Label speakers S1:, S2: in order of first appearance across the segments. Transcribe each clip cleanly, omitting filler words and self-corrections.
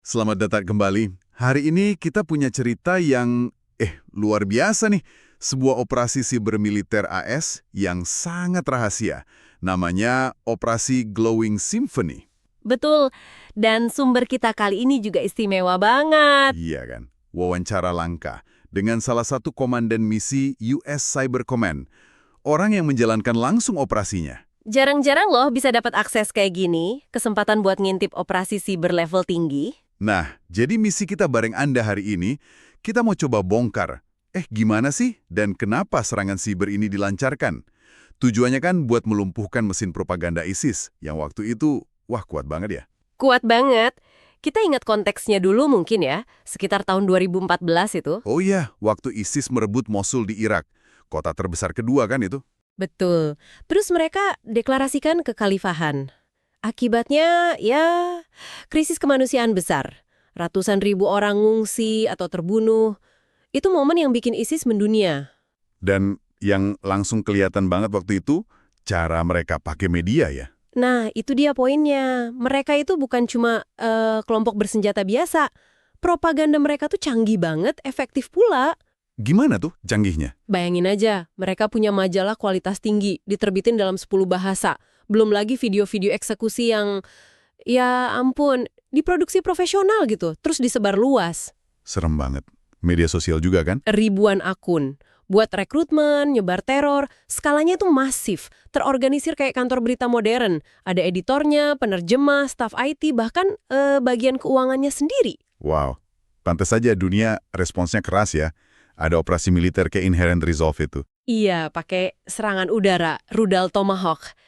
S1: Selamat datang kembali. Hari ini kita punya cerita yang luar biasa nih. Sebuah operasi siber militer AS yang sangat rahasia. Namanya Operasi Glowing Symphony.
S2: Betul, dan sumber kita kali ini juga istimewa banget.
S1: Iya kan? Wawancara langka dengan salah satu komandan misi US Cyber Command. Orang yang menjalankan langsung operasinya.
S2: Jarang-jarang loh bisa dapat akses kayak gini, kesempatan buat ngintip operasi siber level tinggi.
S1: Nah, jadi misi kita bareng Anda hari ini, kita mau coba bongkar. Gimana sih dan kenapa serangan siber ini dilancarkan? Tujuannya kan buat melumpuhkan mesin propaganda ISIS, yang waktu itu, kuat banget ya.
S2: Kuat banget. Kita ingat konteksnya dulu mungkin ya, sekitar tahun 2014 itu.
S1: Oh iya, waktu ISIS merebut Mosul di Irak, kota terbesar kedua kan itu?
S2: Betul. Terus mereka deklarasikan kekhalifahan. Akibatnya, ya, krisis kemanusiaan besar. Ratusan ribu orang ngungsi atau terbunuh. Itu momen yang bikin ISIS mendunia.
S1: Dan yang langsung kelihatan banget waktu itu, cara mereka pakai media ya.
S2: Nah, itu dia poinnya. Mereka itu bukan cuma kelompok bersenjata biasa. Propaganda mereka tuh canggih banget, efektif pula.
S1: Gimana tuh canggihnya?
S2: Bayangin aja, mereka punya majalah kualitas tinggi, diterbitin dalam 10 bahasa. Belum lagi video-video eksekusi yang, ya ampun, diproduksi profesional gitu, terus disebar luas.
S1: Serem banget. Media sosial juga kan?
S2: Ribuan akun. Buat rekrutmen, nyebar teror, skalanya itu masif. Terorganisir kayak kantor berita modern. Ada editornya, penerjemah, staf IT, bahkan bagian keuangannya sendiri.
S1: Wow, pantas saja dunia responsnya keras ya. Ada operasi militer kayak Inherent Resolve itu.
S2: Iya, pakai serangan udara, rudal Tomahawk.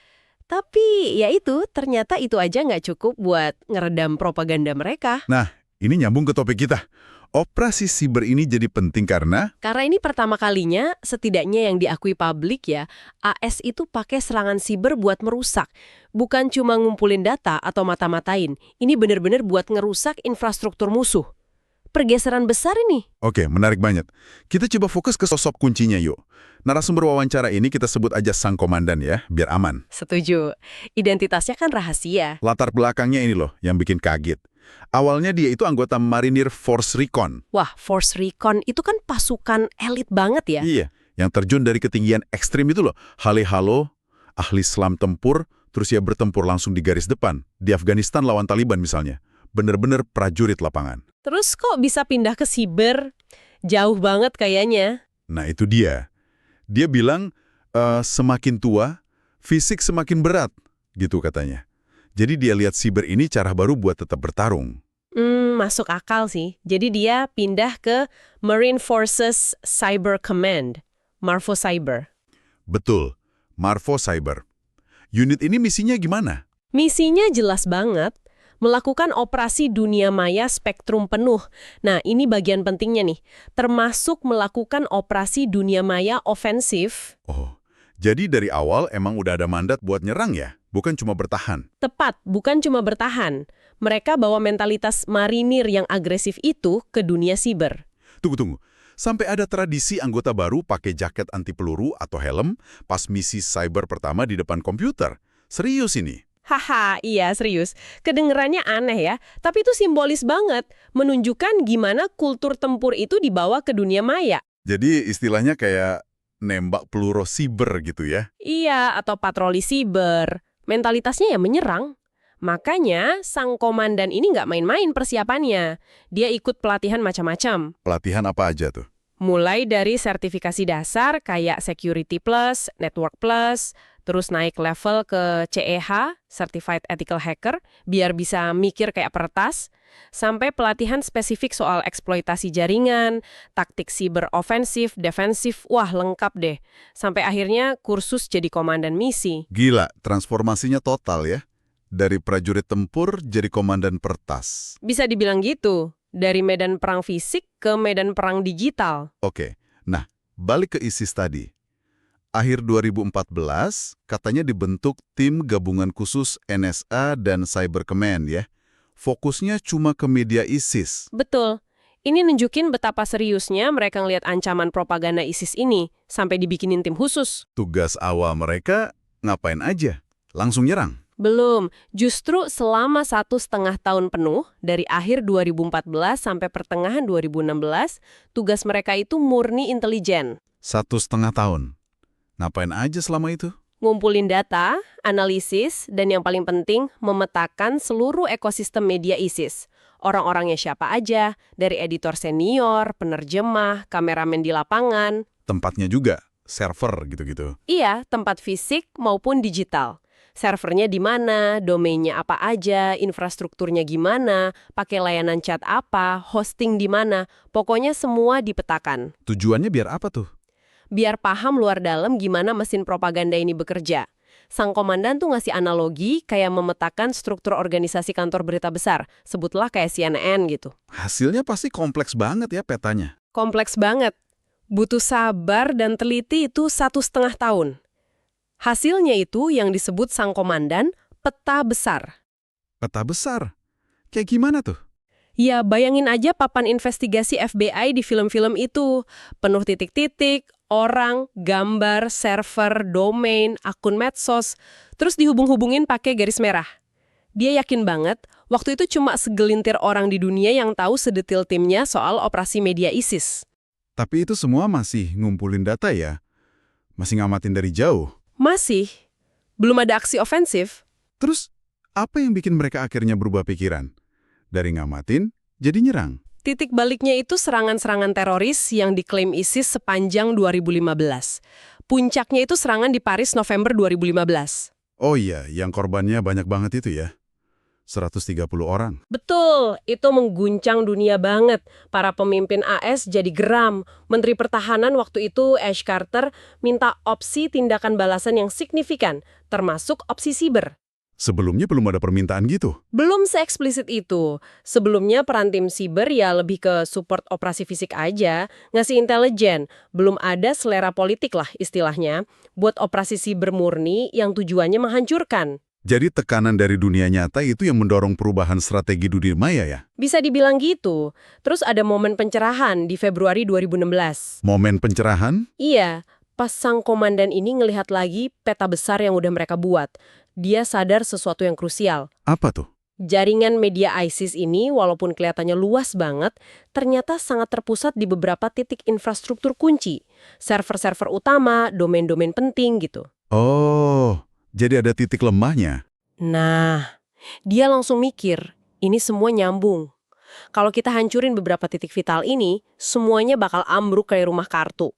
S2: Tapi ya itu, ternyata itu aja nggak cukup buat ngeredam propaganda mereka.
S1: Nah, ini nyambung ke topik kita. Operasi siber ini jadi penting karena...
S2: Karena ini pertama kalinya, setidaknya yang diakui publik ya, AS itu pakai serangan siber buat merusak. Bukan cuma ngumpulin data atau mata-matain. Ini benar-benar buat ngerusak infrastruktur musuh. Pergeseran besar ini.
S1: Oke, menarik banget. Kita coba fokus ke sosok kuncinya yuk. Narasumber wawancara ini kita sebut aja sang komandan ya, biar aman.
S2: Setuju. Identitasnya kan rahasia.
S1: Latar belakangnya ini loh yang bikin kaget. Awalnya dia itu anggota Marinir Force Recon.
S2: Wah, Force Recon itu kan pasukan elit banget ya.
S1: Iya, yang terjun dari ketinggian ekstrim itu loh. Halo, ahli selam tempur, terus ya bertempur langsung di garis depan. Di Afghanistan lawan Taliban misalnya. Bener-bener prajurit lapangan.
S2: Terus kok bisa pindah ke siber? Jauh banget kayaknya.
S1: Nah itu dia. Dia bilang semakin tua, fisik semakin berat, gitu katanya. Jadi dia lihat siber ini cara baru buat tetap bertarung.
S2: Masuk akal sih. Jadi dia pindah ke Marine Forces Cyber Command, Marvo Cyber.
S1: Betul, Marvo Cyber. Unit ini misinya gimana?
S2: Misinya jelas banget. Melakukan operasi dunia maya spektrum penuh. Nah, ini bagian pentingnya nih. Termasuk melakukan operasi dunia maya ofensif.
S1: Oh, jadi dari awal emang udah ada mandat buat nyerang ya? Bukan cuma bertahan?
S2: Tepat, bukan cuma bertahan. Mereka bawa mentalitas marinir yang agresif itu ke dunia siber.
S1: Tunggu. Sampai ada tradisi anggota baru pakai jaket anti peluru atau helm pas misi cyber pertama di depan komputer. Serius ini?
S2: Haha, iya serius. Kedengerannya aneh ya, tapi itu simbolis banget. Menunjukkan gimana kultur tempur itu dibawa ke dunia maya.
S1: Jadi istilahnya kayak nembak peluru siber gitu ya?
S2: Iya, atau patroli siber. Mentalitasnya ya menyerang. Makanya, sang komandan ini nggak main-main persiapannya. Dia ikut pelatihan macam-macam.
S1: Pelatihan apa aja tuh?
S2: Mulai dari sertifikasi dasar kayak Security Plus, Network Plus, terus naik level ke CEH, Certified Ethical Hacker, biar bisa mikir kayak peretas, sampai pelatihan spesifik soal eksploitasi jaringan, taktik siber ofensif, defensif, wah lengkap deh. Sampai akhirnya kursus jadi komandan misi.
S1: Gila, transformasinya total ya? Dari prajurit tempur jadi komandan peretas.
S2: Bisa dibilang gitu, dari medan perang fisik ke medan perang digital.
S1: Oke, nah balik ke ISIS tadi. Akhir 2014, katanya dibentuk tim gabungan khusus NSA dan Cyber Command ya. Fokusnya cuma ke media ISIS.
S2: Betul. Ini nunjukin betapa seriusnya mereka ngelihat ancaman propaganda ISIS ini, sampai dibikinin tim khusus.
S1: Tugas awal mereka ngapain aja? Langsung nyerang?
S2: Belum, justru selama 1,5 tahun penuh, dari akhir 2014 sampai pertengahan 2016, tugas mereka itu murni intelijen.
S1: 1,5 tahun. Ngapain aja selama itu?
S2: Ngumpulin data, analisis, dan yang paling penting, memetakan seluruh ekosistem media ISIS. Orang-orangnya siapa aja, dari editor senior, penerjemah, kameramen di lapangan.
S1: Tempatnya juga, server gitu-gitu.
S2: Iya, tempat fisik maupun digital. Servernya di mana, domainnya apa aja, infrastrukturnya gimana, pakai layanan chat apa, hosting di mana, pokoknya semua dipetakan.
S1: Tujuannya biar apa tuh?
S2: Biar paham luar dalam gimana mesin propaganda ini bekerja. Sang komandan tuh ngasih analogi kayak memetakan struktur organisasi kantor berita besar, sebutlah kayak CNN gitu.
S1: Hasilnya pasti kompleks banget ya petanya.
S2: Kompleks banget. Butuh sabar dan teliti itu 1,5 tahun. Hasilnya itu yang disebut sang komandan peta besar.
S1: Peta besar? Kayak gimana tuh?
S2: Ya, bayangin aja papan investigasi FBI di film-film itu. Penuh titik-titik, orang, gambar, server, domain, akun medsos, terus dihubung-hubungin pakai garis merah. Dia yakin banget, waktu itu cuma segelintir orang di dunia yang tahu sedetil timnya soal operasi media ISIS.
S1: Tapi itu semua masih ngumpulin data ya? Masih ngamatin dari jauh?
S2: Masih. Belum ada aksi ofensif.
S1: Terus, apa yang bikin mereka akhirnya berubah pikiran? Dari ngamatin, jadi nyerang.
S2: Titik baliknya itu serangan-serangan teroris yang diklaim ISIS sepanjang 2015. Puncaknya itu serangan di Paris November 2015.
S1: Oh iya, yang korbannya banyak banget itu ya. 130 orang.
S2: Betul, itu mengguncang dunia banget. Para pemimpin AS jadi geram. Menteri Pertahanan waktu itu, Ash Carter, minta opsi tindakan balasan yang signifikan, termasuk opsi siber.
S1: Sebelumnya belum ada permintaan gitu.
S2: Belum se-eksplisit itu. Sebelumnya peran tim siber ya lebih ke support operasi fisik aja, ngasih intelijen. Belum ada selera politik lah istilahnya, buat operasi siber murni yang tujuannya menghancurkan.
S1: Jadi tekanan dari dunia nyata itu yang mendorong perubahan strategi dunia maya ya?
S2: Bisa dibilang gitu. Terus ada momen pencerahan di Februari 2016.
S1: Momen pencerahan?
S2: Iya, pas sang komandan ini ngelihat lagi peta besar yang udah mereka buat. Dia sadar sesuatu yang krusial.
S1: Apa tuh?
S2: Jaringan media ISIS ini, walaupun kelihatannya luas banget, ternyata sangat terpusat di beberapa titik infrastruktur kunci. Server-server utama, domain-domain penting gitu.
S1: Oh, jadi ada titik lemahnya.
S2: Nah, dia langsung mikir, ini semua nyambung. Kalau kita hancurin beberapa titik vital ini, semuanya bakal ambruk kayak rumah kartu.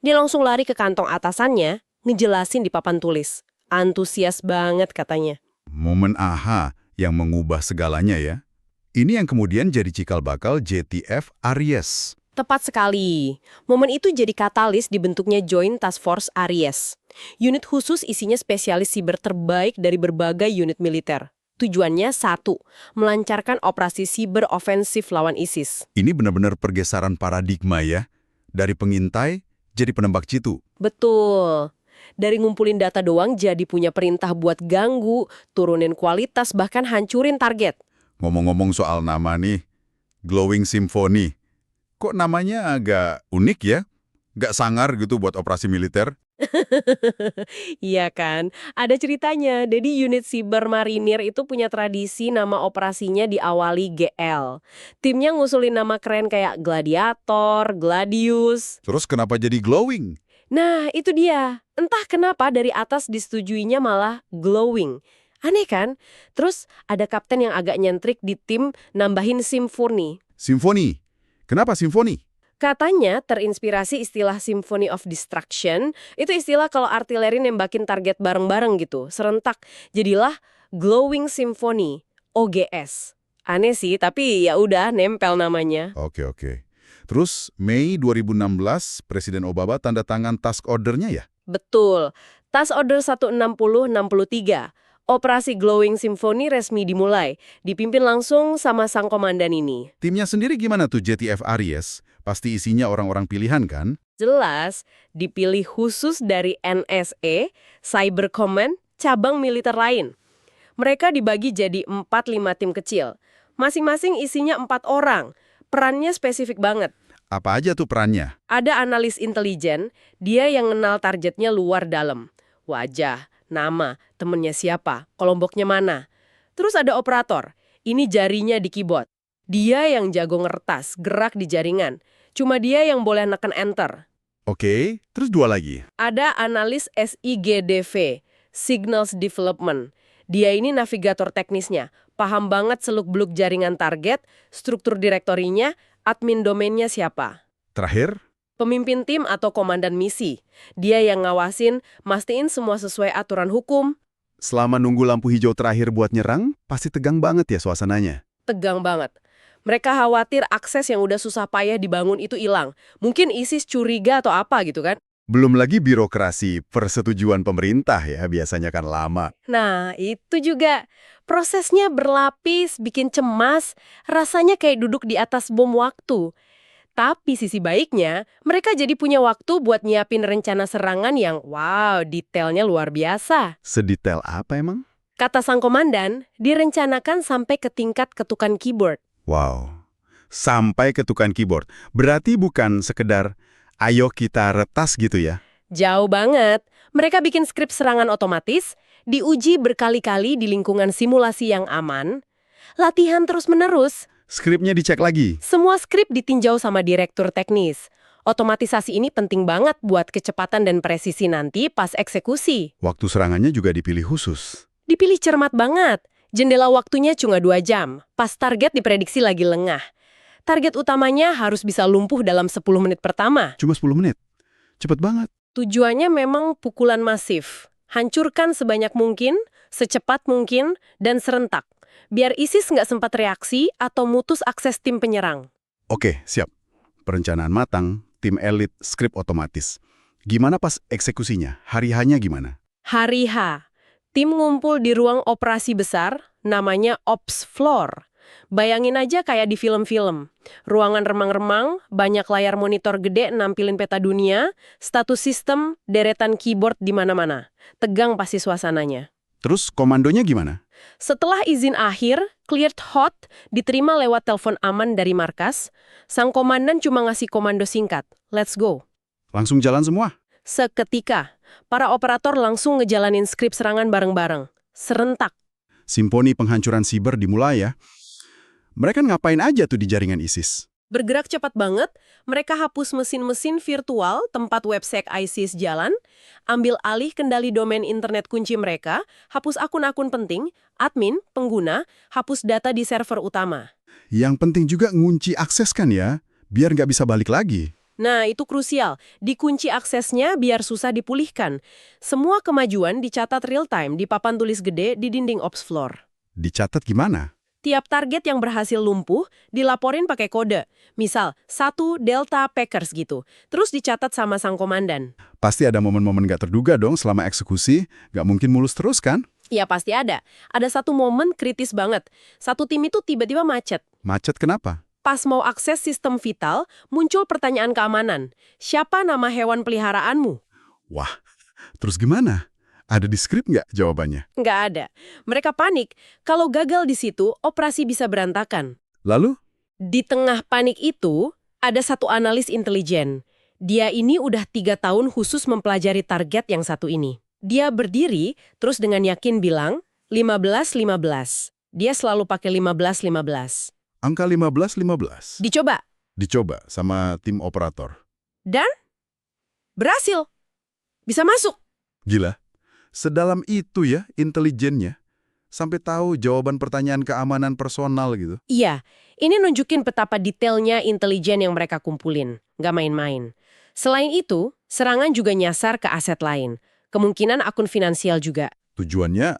S2: Dia langsung lari ke kantong atasannya, ngejelasin di papan tulis. Antusias banget katanya.
S1: Momen aha yang mengubah segalanya ya. Ini yang kemudian jadi cikal bakal JTF Aries.
S2: Tepat sekali. Momen itu jadi katalis dibentuknya Joint Task Force Aries. Unit khusus isinya spesialis siber terbaik dari berbagai unit militer. Tujuannya satu, melancarkan operasi siber ofensif lawan ISIS.
S1: Ini benar-benar pergeseran paradigma ya. Dari pengintai jadi penembak jitu.
S2: Betul. Dari ngumpulin data doang jadi punya perintah buat ganggu, turunin kualitas, bahkan hancurin target.
S1: Ngomong-ngomong soal nama nih, Glowing Symphony. Kok namanya agak unik ya? Gak sangar gitu buat operasi militer?
S2: Iya kan? Ada ceritanya. Jadi unit siber marinir itu punya tradisi nama operasinya diawali GL. Timnya ngusulin nama keren kayak Gladiator, Gladius.
S1: Terus kenapa jadi glowing?
S2: Nah, itu dia. Entah kenapa dari atas disetujuinya malah glowing. Aneh kan? Terus ada kapten yang agak nyentrik di tim nambahin Symphony.
S1: Symphony. Kenapa Symphony?
S2: Katanya terinspirasi istilah Symphony of Destruction, itu istilah kalau artileri nembakin target bareng-bareng gitu, serentak. Jadilah Glowing Symphony, OGS. Aneh sih, tapi ya udah nempel namanya.
S1: Oke. Terus Mei 2016, Presiden Obama tanda tangan task order-nya ya?
S2: Betul. Task Order 16063. Operasi Glowing Symphony resmi dimulai, dipimpin langsung sama sang komandan ini.
S1: Timnya sendiri gimana tuh JTF Aries? Pasti isinya orang-orang pilihan kan?
S2: Jelas, dipilih khusus dari NSA, Cyber Command, cabang militer lain. Mereka dibagi jadi 4-5 tim kecil. Masing-masing isinya 4 orang. Perannya spesifik banget.
S1: Apa aja tuh perannya?
S2: Ada analis intelijen, dia yang kenal targetnya luar dalam. Wajah, nama, temennya siapa, kelompoknya mana. Terus ada operator, ini jarinya di keyboard. Dia yang jago ngertas, gerak di jaringan. Cuma dia yang boleh neken enter.
S1: Oke, terus 2 lagi.
S2: Ada analis SIGDV, Signals Development. Dia ini navigator teknisnya, paham banget seluk-beluk jaringan target, struktur direktorinya, admin domainnya siapa.
S1: Terakhir,
S2: Pemimpin tim atau komandan misi. Dia yang ngawasin, mastiin semua sesuai aturan hukum.
S1: selama nunggu lampu hijau terakhir buat nyerang, pasti tegang banget ya suasananya.
S2: Tegang banget. Mereka khawatir akses yang udah susah payah dibangun itu hilang. Mungkin ISIS curiga atau apa gitu kan.
S1: Belum lagi birokrasi, persetujuan pemerintah ya, biasanya kan lama.
S2: Nah, itu juga. Prosesnya berlapis, bikin cemas, rasanya kayak duduk di atas bom waktu. Tapi sisi baiknya, mereka jadi punya waktu buat nyiapin rencana serangan yang, wow, detailnya luar biasa.
S1: Sedetail apa emang?
S2: Kata sang komandan, direncanakan sampai ke tingkat ketukan keyboard.
S1: Wow, sampai ketukan keyboard. Berarti bukan sekedar, ayo kita retas gitu ya?
S2: Jauh banget. Mereka bikin skrip serangan otomatis, diuji berkali-kali di lingkungan simulasi yang aman, latihan terus-menerus.
S1: Skripnya dicek lagi.
S2: Semua skrip ditinjau sama direktur teknis. Otomatisasi ini penting banget buat kecepatan dan presisi nanti pas eksekusi.
S1: Waktu serangannya juga dipilih khusus.
S2: Dipilih cermat banget. Jendela waktunya cuma 2 jam. Pas target diprediksi lagi lengah. Target utamanya harus bisa lumpuh dalam 10 menit pertama.
S1: Cuma 10 menit. Cepet banget.
S2: Tujuannya memang pukulan masif. Hancurkan sebanyak mungkin, secepat mungkin, dan serentak. Biar ISIS nggak sempat reaksi atau mutus akses tim penyerang.
S1: Oke, siap. Perencanaan matang, tim elit, skrip otomatis. Gimana pas eksekusinya? Hari H-nya gimana?
S2: Hari H. Tim ngumpul di ruang operasi besar, namanya Ops Floor. Bayangin aja kayak di film-film. Ruangan remang-remang, banyak layar monitor gede nampilin peta dunia, status sistem, deretan keyboard di mana-mana. Tegang pasti suasananya.
S1: Terus komandonya gimana?
S2: Setelah izin akhir, cleared hot, diterima lewat telepon aman dari markas, sang komandan cuma ngasih komando singkat, let's go.
S1: Langsung jalan semua?
S2: Seketika, para operator langsung ngejalanin skrip serangan bareng-bareng. Serentak.
S1: Simponi penghancuran siber dimulai ya. Mereka ngapain aja tuh di jaringan ISIS?
S2: Bergerak cepat banget, mereka hapus mesin-mesin virtual tempat website ISIS jalan, ambil alih kendali domain internet kunci mereka, hapus akun-akun penting, admin, pengguna, hapus data di server utama.
S1: Yang penting juga ngunci akses kan ya, biar nggak bisa balik lagi.
S2: Nah, itu krusial. Dikunci aksesnya biar susah dipulihkan. Semua kemajuan dicatat real-time di papan tulis gede di dinding ops floor.
S1: Dicatat gimana?
S2: Tiap target yang berhasil lumpuh dilaporin pakai kode. Misal, 1 Delta Packers gitu. Terus dicatat sama sang komandan.
S1: Pasti ada momen-momen nggak terduga dong selama eksekusi, nggak mungkin mulus terus kan?
S2: Ya pasti ada. Ada satu momen kritis banget. Satu tim itu tiba-tiba macet.
S1: Macet kenapa?
S2: Pas mau akses sistem vital, muncul pertanyaan keamanan. Siapa nama hewan peliharaanmu?
S1: Wah, terus gimana? Ada di skrip nggak jawabannya?
S2: Nggak ada. Mereka panik. Kalau gagal di situ, operasi bisa berantakan.
S1: Lalu?
S2: Di tengah panik itu, ada satu analis intelijen. Dia ini udah 3 tahun khusus mempelajari target yang satu ini. Dia berdiri, terus dengan yakin bilang, 15-15. Dia selalu pakai 15-15.
S1: Angka 15-15.
S2: Dicoba.
S1: Dicoba sama tim operator.
S2: Dan berhasil. Bisa masuk.
S1: Gila. Sedalam itu ya intelijennya. Sampai tahu jawaban pertanyaan keamanan personal gitu.
S2: Iya, ini nunjukin betapa detailnya intelijen yang mereka kumpulin. Nggak main-main. Selain itu, serangan juga nyasar ke aset lain. Kemungkinan akun finansial juga.
S1: Tujuannya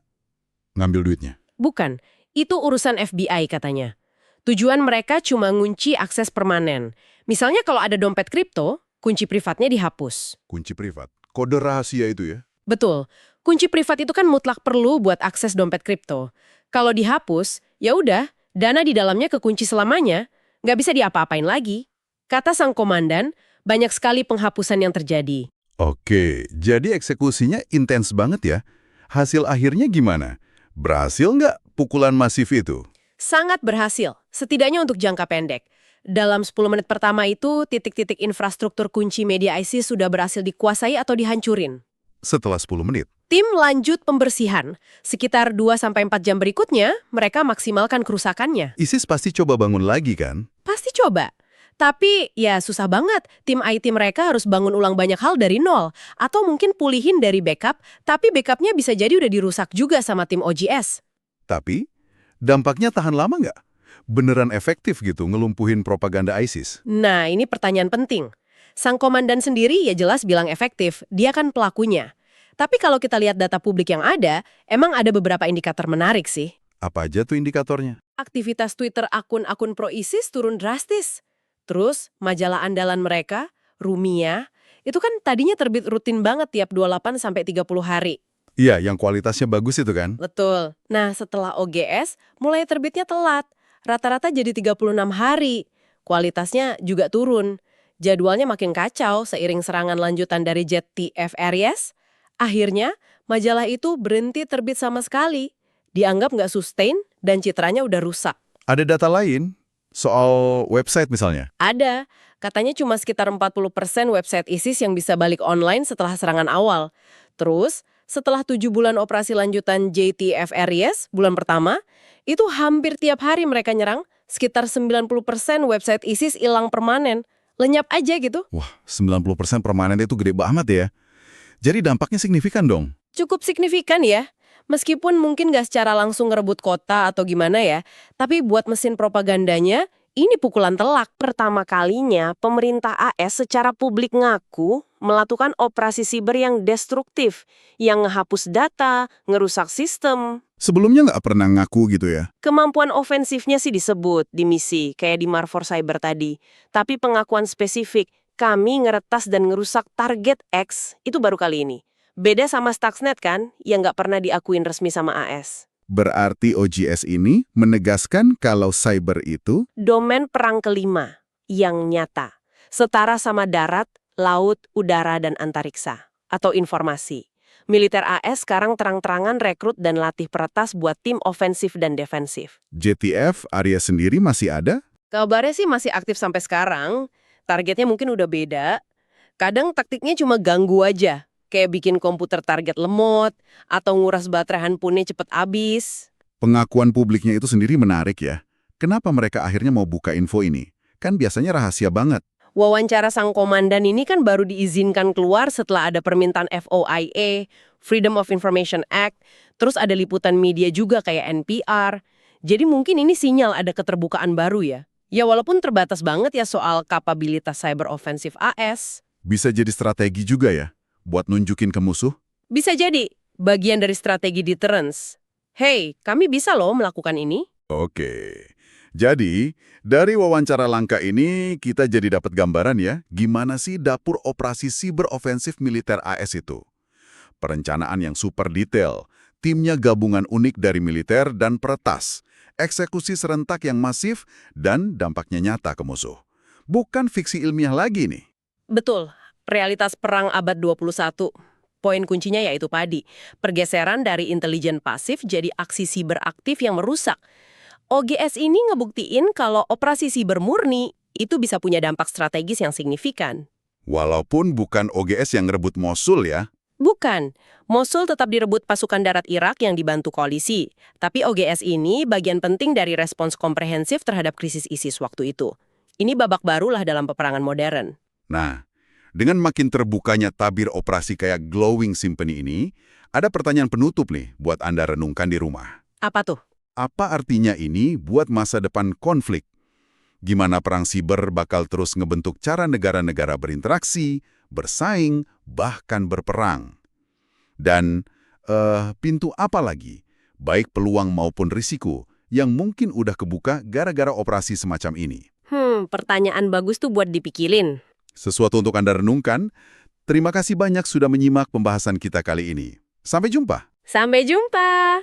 S1: ngambil duitnya.
S2: Bukan, itu urusan FBI katanya. Tujuan mereka cuma ngunci akses permanen. Misalnya kalau ada dompet kripto, kunci privatnya dihapus.
S1: Kunci privat. Kode rahasia itu ya.
S2: Betul, kunci privat itu kan mutlak perlu buat akses dompet kripto. Kalau dihapus, ya udah, dana di dalamnya kekunci selamanya, nggak bisa diapa-apain lagi. Kata sang komandan, banyak sekali penghapusan yang terjadi.
S1: Oke, jadi eksekusinya intens banget ya. Hasil akhirnya gimana? Berhasil nggak pukulan masif itu?
S2: Sangat berhasil, setidaknya untuk jangka pendek. Dalam 10 menit pertama itu, titik-titik infrastruktur kunci media ISIS sudah berhasil dikuasai atau dihancurin.
S1: Setelah 10 menit.
S2: Tim lanjut pembersihan. Sekitar 2-4 jam berikutnya, mereka maksimalkan kerusakannya.
S1: ISIS pasti coba bangun lagi kan?
S2: Pasti coba. Tapi ya susah banget. Tim IT mereka harus bangun ulang banyak hal dari nol. Atau mungkin pulihin dari backup, tapi backupnya bisa jadi udah dirusak juga sama tim OGS.
S1: Tapi, dampaknya tahan lama nggak? Beneran efektif gitu ngelumpuhin propaganda ISIS?
S2: Nah, ini pertanyaan penting. Sang komandan sendiri ya jelas bilang efektif. Dia kan pelakunya. Tapi kalau kita lihat data publik yang ada, emang ada beberapa indikator menarik sih.
S1: Apa aja tuh indikatornya?
S2: Aktivitas Twitter akun-akun pro-ISIS turun drastis. Terus, majalah andalan mereka, Rumia, itu kan tadinya terbit rutin banget tiap 28-30 hari.
S1: Iya, yang kualitasnya bagus itu kan?
S2: Betul. Nah, setelah OGS, mulai terbitnya telat. Rata-rata jadi 36 hari. Kualitasnya juga turun. Jadwalnya makin kacau seiring serangan lanjutan dari JTF Aries. Akhirnya, majalah itu berhenti terbit sama sekali. Dianggap nggak sustain dan citranya udah rusak.
S1: Ada data lain? Soal website misalnya?
S2: Ada. Katanya cuma sekitar 40% website ISIS yang bisa balik online setelah serangan awal. Terus, setelah 7 bulan operasi lanjutan JTF Aries, bulan pertama, itu hampir tiap hari mereka nyerang, sekitar 90% website ISIS hilang permanen. Lenyap aja gitu.
S1: Wah, 90% permanen itu gede banget ya. Jadi dampaknya signifikan dong.
S2: Cukup signifikan ya. Meskipun mungkin nggak secara langsung ngerebut kota atau gimana ya, tapi buat mesin propagandanya, ini pukulan telak. Pertama kalinya, pemerintah AS secara publik ngaku melakukan operasi siber yang destruktif, yang ngehapus data, ngerusak sistem.
S1: Sebelumnya nggak pernah ngaku gitu ya?
S2: Kemampuan ofensifnya sih disebut di misi, kayak di Marfor Cyber tadi. Tapi pengakuan spesifik, kami ngeretas dan ngerusak target X, itu baru kali ini. Beda sama Stuxnet kan, yang nggak pernah diakuin resmi sama AS.
S1: Berarti OGS ini menegaskan kalau cyber itu
S2: Domain perang kelima, yang nyata. Setara sama darat, laut, udara, dan antariksa. Atau informasi. Militer AS sekarang terang-terangan rekrut dan latih peretas buat tim ofensif dan defensif.
S1: JTF area sendiri masih ada?
S2: Kabarnya sih masih aktif sampai sekarang. Targetnya mungkin udah beda. Kadang taktiknya cuma ganggu aja. Kayak bikin komputer target lemot, atau nguras baterai handphonenya cepet habis.
S1: Pengakuan publiknya itu sendiri menarik ya. Kenapa mereka akhirnya mau buka info ini? Kan biasanya rahasia banget.
S2: Wawancara sang komandan ini kan baru diizinkan keluar setelah ada permintaan FOIA, Freedom of Information Act, terus ada liputan media juga kayak NPR. Jadi mungkin ini sinyal ada keterbukaan baru ya. Ya walaupun terbatas banget ya soal kapabilitas cyber offensive AS.
S1: Bisa jadi strategi juga ya, buat nunjukin ke musuh?
S2: Bisa jadi bagian dari strategi deterrence. Hey, kami bisa loh melakukan ini.
S1: Oke. Jadi, dari wawancara langka ini, kita jadi dapat gambaran ya, gimana sih dapur operasi siber ofensif militer AS itu. Perencanaan yang super detail, timnya gabungan unik dari militer dan peretas, eksekusi serentak yang masif, dan dampaknya nyata ke musuh. Bukan fiksi ilmiah lagi nih.
S2: Betul, realitas perang abad 21. Poin kuncinya yaitu padi, pergeseran dari intelijen pasif jadi aksi siber aktif yang merusak. OGS ini ngebuktiin kalau operasi siber murni itu bisa punya dampak strategis yang signifikan.
S1: Walaupun bukan OGS yang ngerebut Mosul ya.
S2: Bukan, Mosul tetap direbut pasukan darat Irak yang dibantu koalisi. Tapi OGS ini bagian penting dari respons komprehensif terhadap krisis ISIS waktu itu. Ini babak barulah dalam peperangan modern.
S1: Nah, dengan makin terbukanya tabir operasi kayak Glowing Symphony ini, ada pertanyaan penutup nih buat Anda renungkan di rumah.
S2: Apa tuh?
S1: Apa artinya ini buat masa depan konflik? Gimana perang siber bakal terus ngebentuk cara negara-negara berinteraksi, bersaing, bahkan berperang? Dan pintu apa lagi, baik peluang maupun risiko, yang mungkin udah kebuka gara-gara operasi semacam ini?
S2: Pertanyaan bagus tuh buat dipikirin.
S1: Sesuatu untuk Anda renungkan. Terima kasih banyak sudah menyimak pembahasan kita kali ini. Sampai jumpa!
S2: Sampai jumpa!